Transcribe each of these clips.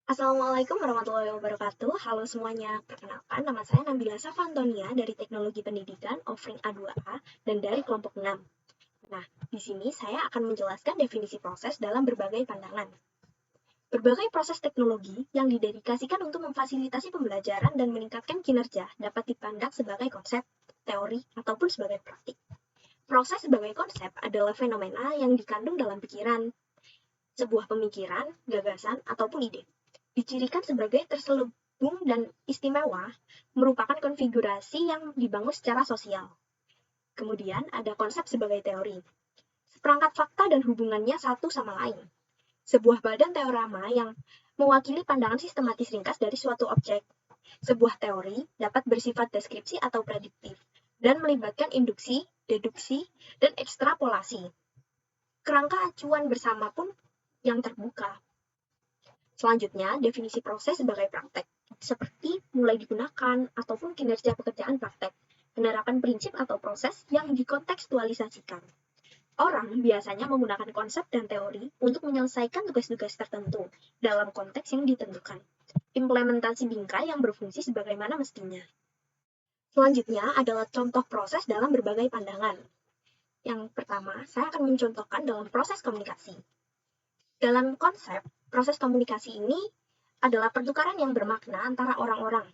Assalamualaikum warahmatullahi wabarakatuh. Halo semuanya, perkenalkan nama saya Nabila Safantonia dari Teknologi Pendidikan Offering A2A dan dari kelompok 6. Nah, di sini saya akan menjelaskan definisi proses dalam berbagai pandangan. Berbagai proses teknologi yang didedikasikan untuk memfasilitasi pembelajaran dan meningkatkan kinerja dapat dipandang sebagai konsep, teori, ataupun sebagai praktik. Proses sebagai konsep adalah fenomena yang dikandung dalam pikiran, sebuah pemikiran, gagasan, ataupun ide. Dicirikan sebagai terselubung dan istimewa, merupakan konfigurasi yang dibangun secara sosial. Kemudian ada konsep sebagai teori. Seperangkat fakta dan hubungannya satu sama lain. Sebuah badan teorema yang mewakili pandangan sistematis ringkas dari suatu objek. Sebuah teori dapat bersifat deskripsi atau prediktif dan melibatkan induksi, deduksi, dan ekstrapolasi. Kerangka acuan bersama pun yang terbuka. Selanjutnya, definisi proses sebagai praktek, seperti mulai digunakan ataupun kinerja pekerjaan praktek, penerapan prinsip atau proses yang dikontekstualisasikan. Orang biasanya menggunakan konsep dan teori untuk menyelesaikan tugas-tugas tertentu dalam konteks yang ditentukan. Implementasi bingkai yang berfungsi sebagaimana mestinya. Selanjutnya adalah contoh proses dalam berbagai pandangan. Yang pertama, saya akan mencontohkan dalam proses komunikasi. Dalam konsep, proses komunikasi ini adalah pertukaran yang bermakna antara orang-orang.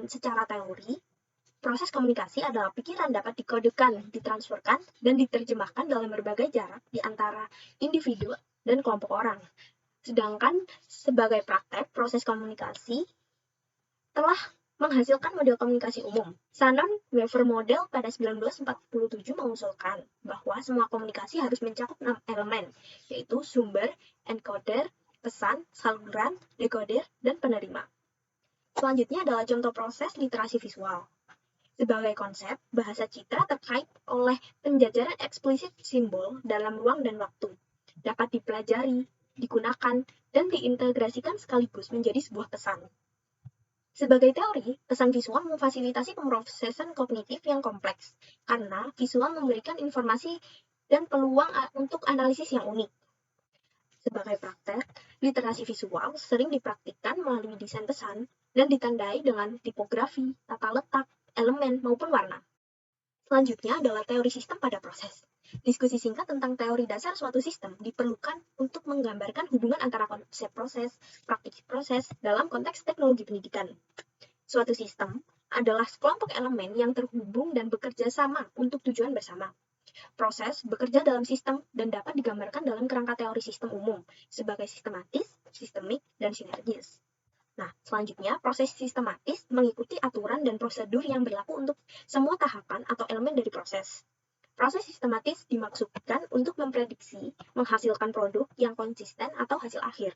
Secara teori, proses komunikasi adalah pikiran dapat dikodekan, ditransferkan, dan diterjemahkan dalam berbagai jarak di antara individu dan kelompok orang. Sedangkan sebagai praktek, proses komunikasi telah menghasilkan model komunikasi umum. Shannon-Weaver model pada 1947 mengusulkan bahwa semua komunikasi harus mencakup 6 elemen, yaitu sumber, encoder, pesan, saluran, decoder, dan penerima. Selanjutnya adalah contoh proses literasi visual. Sebagai konsep, bahasa citra terkait oleh penjajaran eksplisit simbol dalam ruang dan waktu, dapat dipelajari, digunakan, dan diintegrasikan sekaligus menjadi sebuah pesan. Sebagai teori, pesan visual memfasilitasi pemrosesan kognitif yang kompleks, karena visual memberikan informasi dan peluang untuk analisis yang unik. Sebagai praktek, literasi visual sering dipraktikkan melalui desain pesan dan ditandai dengan tipografi, tata letak, elemen, maupun warna. Selanjutnya adalah teori sistem pada proses. Diskusi singkat tentang teori dasar suatu sistem diperlukan untuk menggambarkan hubungan antara konsep proses, praktik proses dalam konteks teknologi pendidikan. Suatu sistem adalah sekelompok elemen yang terhubung dan bekerja sama untuk tujuan bersama. Proses bekerja dalam sistem dan dapat digambarkan dalam kerangka teori sistem umum sebagai sistematis, sistemik, dan sinergis. Nah, selanjutnya, proses sistematis mengikuti aturan dan prosedur yang berlaku untuk semua tahapan atau elemen dari proses. Proses sistematis dimaksudkan untuk memprediksi, menghasilkan produk yang konsisten atau hasil akhir.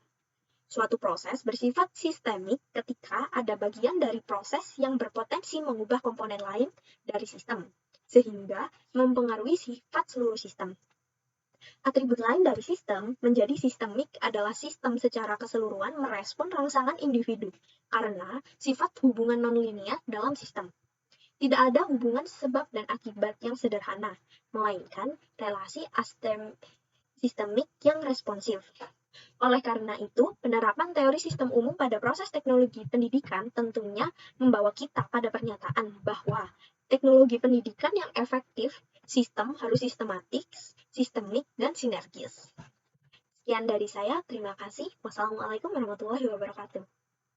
Suatu proses bersifat sistemik ketika ada bagian dari proses yang berpotensi mengubah komponen lain dari sistem, sehingga mempengaruhi sifat seluruh sistem. Atribut lain dari sistem menjadi sistemik adalah sistem secara keseluruhan merespon rangsangan individu, karena sifat hubungan nonlinear dalam sistem. Tidak ada hubungan sebab dan akibat yang sederhana, melainkan relasi sistemik yang responsif. Oleh karena itu, penerapan teori sistem umum pada proses teknologi pendidikan tentunya membawa kita pada pernyataan bahwa teknologi pendidikan yang efektif, sistem harus sistematik, sistemik, dan sinergis. Sekian dari saya, terima kasih. Wassalamualaikum warahmatullahi wabarakatuh.